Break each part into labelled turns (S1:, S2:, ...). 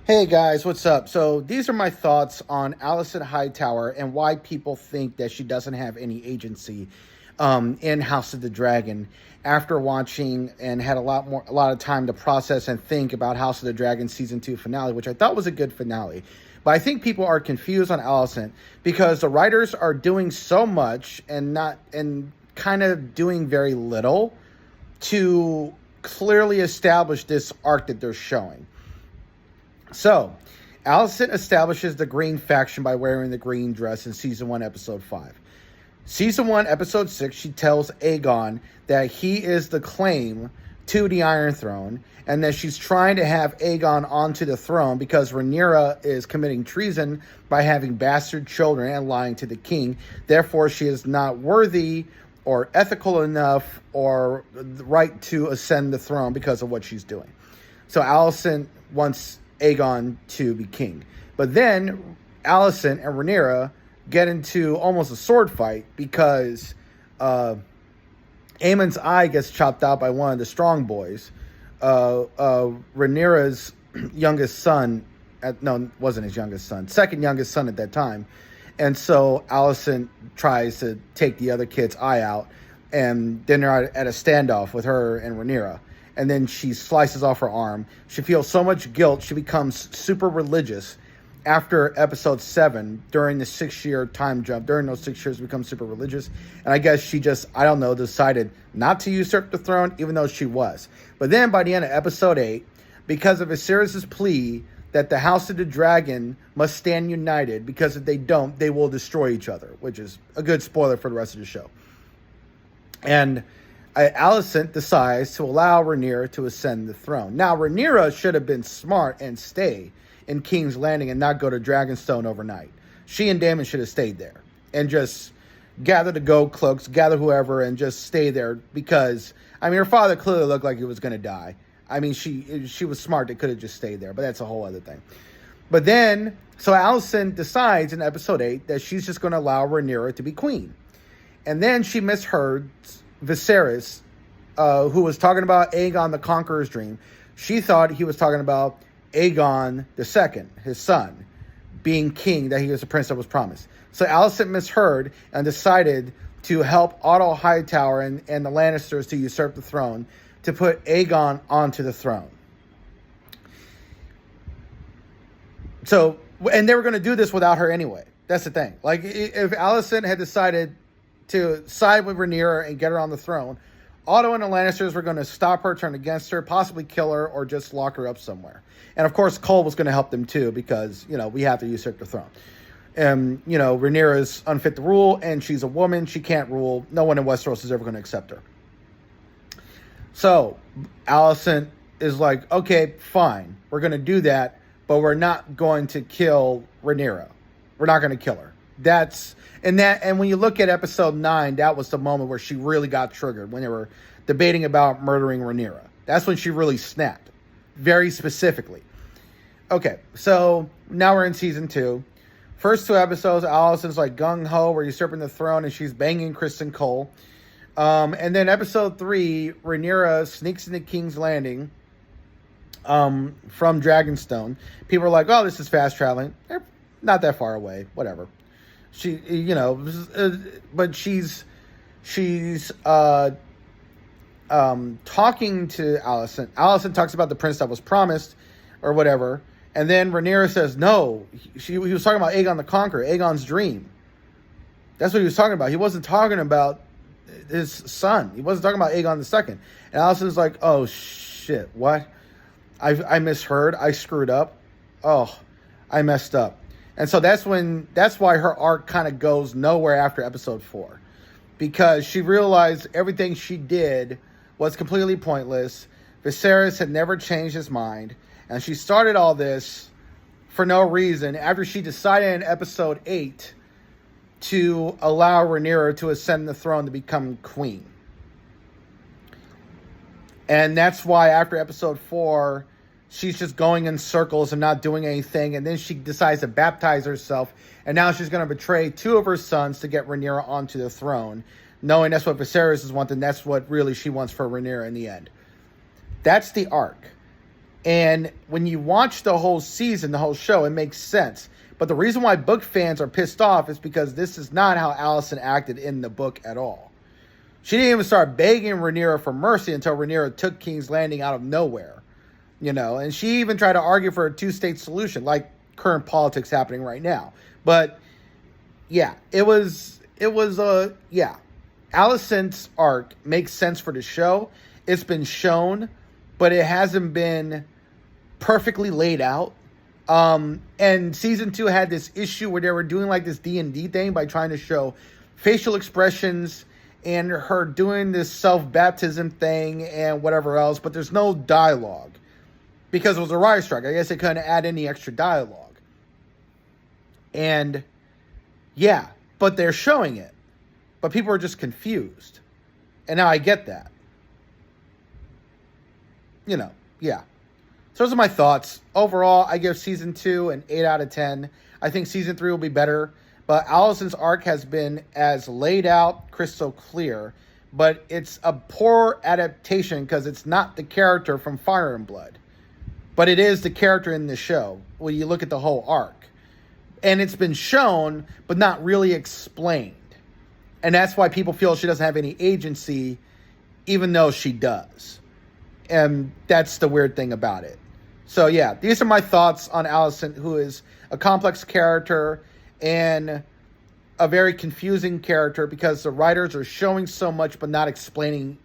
S1: Hey guys, what's up? So these are my thoughts on Alicent Hightower and why people think that she doesn't have any agency in House of the Dragon. After watching and had a lot of time to process and think about House of the Dragon season 2 finale, which I thought was a good finale. But I think people are confused on Alicent because the writers are doing so much and kind of doing very little to clearly establish this arc that they're showing. So, Alicent establishes the green faction by wearing the green dress in Season 1, Episode 5. Season 1, Episode 6, she tells Aegon that he is the claim to the Iron Throne, and that she's trying to have Aegon onto the throne because Rhaenyra is committing treason by having bastard children and lying to the king. Therefore, she is not worthy or ethical enough or the right to ascend the throne because of what she's doing. So, Alicent wants Aegon to be king. But then Alicent and Rhaenyra get into almost a sword fight because Aemon's eye gets chopped out by one of the strong boys. Rhaenyra's youngest son, wasn't his youngest son, second youngest son at that time. And so Alicent tries to take the other kid's eye out, and then they're at a standoff with her and Rhaenyra. And then she slices off her arm. She feels so much guilt, she becomes super religious after episode 7, during the 6-year time jump. During those 6 years, becomes super religious. And I guess she just, decided not to usurp the throne, even though she was. But then by the end of episode 8, because of Viserys' plea that the House of the Dragon must stand united, because if they don't, they will destroy each other, which is a good spoiler for the rest of the show. And Alicent decides to allow Rhaenyra to ascend the throne. Now, Rhaenyra should have been smart and stay in King's Landing and not go to Dragonstone overnight. She and Daemon should have stayed there and just gather the gold cloaks, gather whoever, and just stay there because, her father clearly looked like he was going to die. She was smart. They could have just stayed there, but that's a whole other thing. But then, so Alicent decides in episode 8 that she's just going to allow Rhaenyra to be queen. And then she misheard Viserys, who was talking about Aegon the Conqueror's dream. She thought he was talking about Aegon II, his son, being king, that he was the prince that was promised. So Alicent misheard and decided to help Otto Hightower and the Lannisters to usurp the throne, to put Aegon onto the throne. So, and they were going to do this without her anyway. That's the thing. Like, if Alicent had decided to side with Rhaenyra and get her on the throne, Otto and the Lannisters were going to stop her, turn against her, possibly kill her, or just lock her up somewhere. And of course, Cole was going to help them too, because, we have to usurp the throne. And, Rhaenyra is unfit to rule, and she's a woman. She can't rule. No one in Westeros is ever going to accept her. So, Alicent is like, okay, fine. We're going to do that, but we're not going to kill Rhaenyra. We're not going to kill her. And when you look at episode 9, that was the moment where she really got triggered, when they were debating about murdering Rhaenyra. That's when she really snapped, very specifically. Okay, so now we're in season 2. First 2 episodes, Alicent's like gung-ho, we're usurping the throne, and she's banging Kristen Cole. And then episode 3, Rhaenyra sneaks into King's Landing from Dragonstone. People are like, oh, this is fast traveling. They're not that far away, whatever. She, but she's talking to Alicent. Alicent talks about the prince that was promised, or whatever. And then Rhaenyra says, no, he was talking about Aegon the Conqueror, Aegon's dream. That's what he was talking about. He wasn't talking about his son. He wasn't talking about Aegon II. And Alicent's like, oh, shit, what? I misheard. I screwed up. Oh, I messed up. And so that's why her arc kind of goes nowhere after episode 4. Because she realized everything she did was completely pointless. Viserys had never changed his mind. And she started all this for no reason after she decided in episode 8 to allow Rhaenyra to ascend the throne to become queen. And that's why after episode 4, she's just going in circles and not doing anything. And then she decides to baptize herself. And now she's going to betray 2 of her sons to get Rhaenyra onto the throne, knowing that's what Viserys is wanting. That's what really she wants for Rhaenyra in the end. That's the arc. And when you watch the whole season, the whole show, it makes sense. But the reason why book fans are pissed off is because this is not how Alicent acted in the book at all. She didn't even start begging Rhaenyra for mercy until Rhaenyra took King's Landing out of nowhere. And she even tried to argue for a two-state solution, like current politics happening right now. But yeah, it was Alicent's arc makes sense for the show. It's been shown, but it hasn't been perfectly laid out. And season 2 had this issue where they were doing like this D&D thing by trying to show facial expressions and her doing this self-baptism thing and whatever else, but there's no dialogue because it was a writer's strike. I guess they couldn't add any extra dialogue. And yeah, but they're showing it. But people are just confused. And now I get that. Yeah. So those are my thoughts. Overall, I give season 2 an 8 out of 10. I think season 3 will be better. But Alicent's arc has been as laid out, crystal clear. But it's a poor adaptation because it's not the character from Fire and Blood. But it is the character in the show when you look at the whole arc. And it's been shown, but not really explained. And that's why people feel she doesn't have any agency, even though she does. And that's the weird thing about it. So yeah, these are my thoughts on Alicent, who is a complex character and a very confusing character because the writers are showing so much but not explaining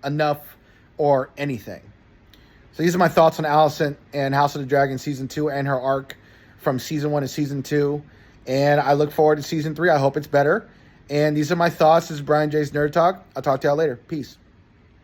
S1: enough or anything. So these are my thoughts on Alicent and House of the Dragon Season 2 and her arc from Season 1 to Season 2. And I look forward to Season 3. I hope it's better. And these are my thoughts. This is Brian J's Nerd Talk. I'll talk to y'all later. Peace.